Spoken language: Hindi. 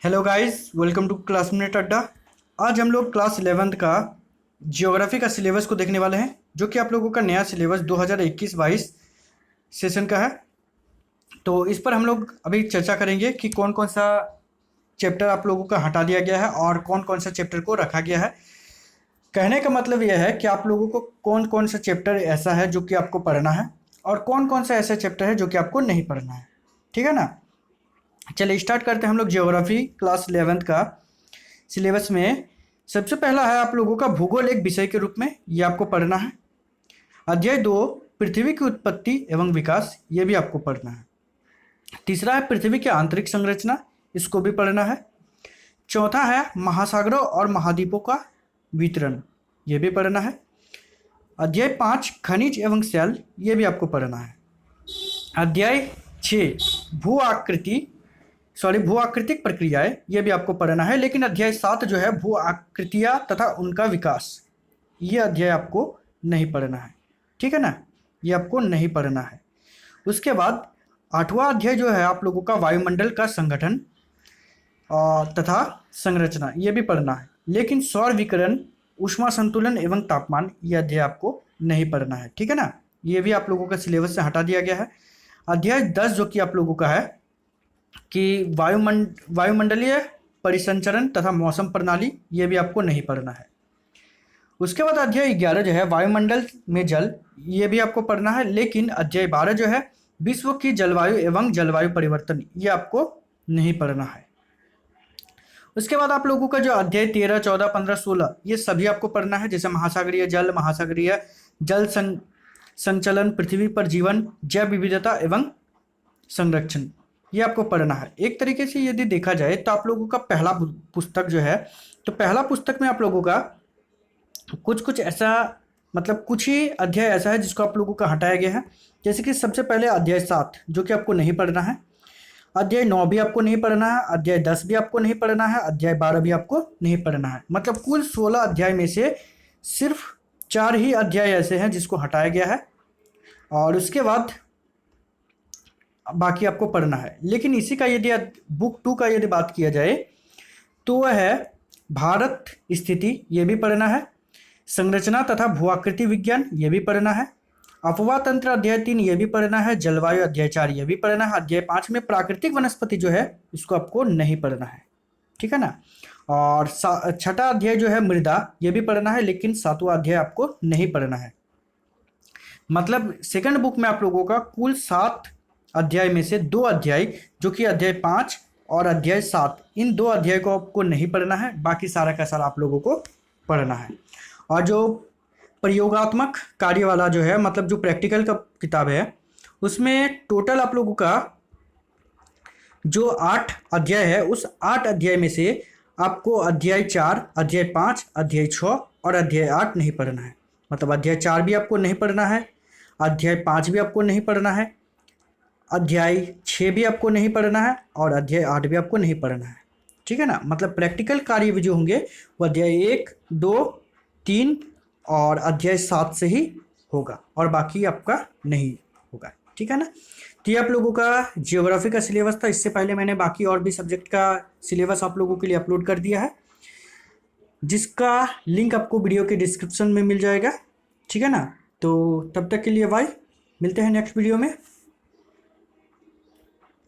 Hello guys, welcome to classmate Adda. आज हम लोग क्लास 11th का जियोग्राफी का सिलेबस को देखने वाले हैं, जो कि आप लोगों का नया सिलेबस 2021-22 सेशन का है। तो इस पर हम लोग अभी चर्चा करेंगे कि कौन कौन सा चैप्टर आप लोगों का हटा दिया गया है और कौन कौन सा चैप्टर को रखा गया है। कहने का मतलब यह है कि आप लोगों को कौन कौन सा चैप्टर ऐसा है जो कि आपको पढ़ना है और कौन कौन सा ऐसा चैप्टर है जो कि आपको नहीं पढ़ना है। ठीक है ना। चलिए स्टार्ट करते हैं हम लोग जियोग्राफी क्लास 11th का सिलेबस में। सबसे पहला है आप लोगों का भूगोल एक विषय के रूप में, ये आपको पढ़ना है। अध्याय 2 पृथ्वी की उत्पत्ति एवं विकास, ये भी आपको पढ़ना है। तीसरा है पृथ्वी की आंतरिक संरचना, इसको भी पढ़ना है। चौथा है महासागरों और महाद्वीपों का वितरण, ये भी पढ़ना है। अध्याय 5 खनिज एवं शैल, ये भी आपको पढ़ना है। अध्याय 6 भू आकृति भू आकृतिक प्रक्रियाएं, ये भी आपको पढ़ना है। लेकिन अध्याय 7 जो है भू आकृतियां तथा उनका विकास, ये अध्याय आपको नहीं पढ़ना है। ठीक है ना, ये आपको नहीं पढ़ना है। उसके बाद 8वां अध्याय जो है आप लोगों का वायुमंडल का संगठन तथा संरचना, ये भी पढ़ना है। लेकिन सौर विकिरण, ऊष्मा संतुलन एवं तापमान, ये अध्याय आपको नहीं पढ़ना है। ठीक है ना, ये भी आप लोगों का सिलेबस से हटा दिया गया है। अध्याय 10 जो कि आप लोगों का है कि वायुमंडलीय परिसंचरण तथा मौसम प्रणाली, ये भी आपको नहीं पढ़ना है। उसके बाद अध्याय 11 जो है वायुमंडल में जल, ये भी आपको पढ़ना है। लेकिन अध्याय 12 जो है विश्व की जलवायु एवं जलवायु परिवर्तन, ये आपको नहीं पढ़ना है। उसके बाद आप लोगों का जो अध्याय 13, 14, 15, 16, ये सभी आपको पढ़ना है। जैसे महासागरीय जल, महासागरीय जल संचलन, पृथ्वी पर जीवन, जैव विविधता एवं संरक्षण, ये आपको पढ़ना है। एक तरीके से यदि देखा जाए तो आप लोगों का पहला पुस्तक जो है, तो पहला पुस्तक में आप लोगों का कुछ कुछ ऐसा, मतलब कुछ ही अध्याय ऐसा है जिसको आप लोगों का हटाया गया है। जैसे कि सबसे पहले अध्याय 7 जो कि आपको नहीं पढ़ना है। अध्याय 9 भी आपको नहीं पढ़ना है। अध्याय 10 भी आपको नहीं पढ़ना है। अध्याय 12 भी आपको नहीं पढ़ना है। मतलब कुल 16 अध्याय में से सिर्फ 4 ही अध्याय ऐसे हैं जिसको हटाया गया है, और उसके बाद बाकी आपको पढ़ना है। लेकिन इसी का यदि बुक 2 का यदि बात किया जाए तो वह है भारत स्थिति, ये भी पढ़ना है। संरचना तथा भूआकृति विज्ञान, ये भी पढ़ना है। अफवाह तंत्र अध्याय 3, ये भी पढ़ना है। जलवायु अध्याय 4, ये भी पढ़ना है। अध्याय 5 में प्राकृतिक वनस्पति जो है इसको आपको नहीं पढ़ना है। ठीक है ना। और छठा अध्याय जो है मृदा, ये भी पढ़ना है। लेकिन 7वां अध्याय आपको नहीं पढ़ना है। मतलब सेकंड बुक में आप लोगों का कुल 7 अध्याय में से 2 अध्याय, जो कि अध्याय 5 और अध्याय 7, इन 2 अध्याय को आपको नहीं पढ़ना है। बाकी सारा का सारा आप लोगों को पढ़ना है। और जो प्रयोगात्मक कार्य वाला जो है, मतलब जो प्रैक्टिकल का किताब है, उसमें टोटल आप लोगों का जो 8 अध्याय है, उस 8 अध्याय में से आपको अध्याय 4, अध्याय 5, अध्याय 6 और अध्याय 8 नहीं पढ़ना है। मतलब अध्याय 4 भी आपको नहीं पढ़ना है, अध्याय 5 भी आपको नहीं पढ़ना है, अध्याय 6 भी आपको नहीं पढ़ना है, और अध्याय 8 भी आपको नहीं पढ़ना है। ठीक है ना। मतलब प्रैक्टिकल कार्य भी जो होंगे वो अध्याय 1, 2, 3 और अध्याय 7 से ही होगा, और बाकी आपका नहीं होगा। ठीक है ना। तो ये आप लोगों का जियोग्राफी का सिलेबस था। इससे पहले मैंने बाकी और भी सब्जेक्ट का सिलेबस आप लोगों के लिए अपलोड कर दिया है, जिसका लिंक आपको वीडियो के डिस्क्रिप्शन में मिल जाएगा। ठीक है ना। तो तब तक के लिए बाय, मिलते हैं नेक्स्ट वीडियो में।